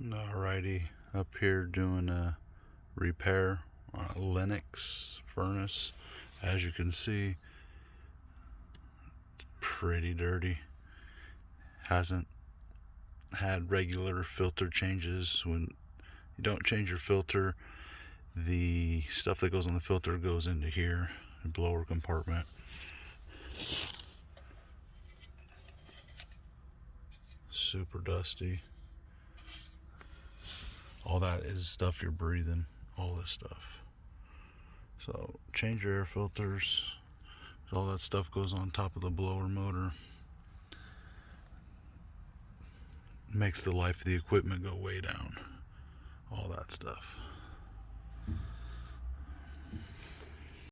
Alrighty, up here doing a repair on a Lennox furnace. As you can see, it's pretty dirty. Hasn't had regular filter changes. When you don't change your filter, the stuff that goes on the filter goes into here, the blower compartment. Super dusty. All that is stuff you're breathing, all this stuff. So change your air filters. All that stuff goes on top of the blower motor. Makes the life of the equipment go way down. All that stuff.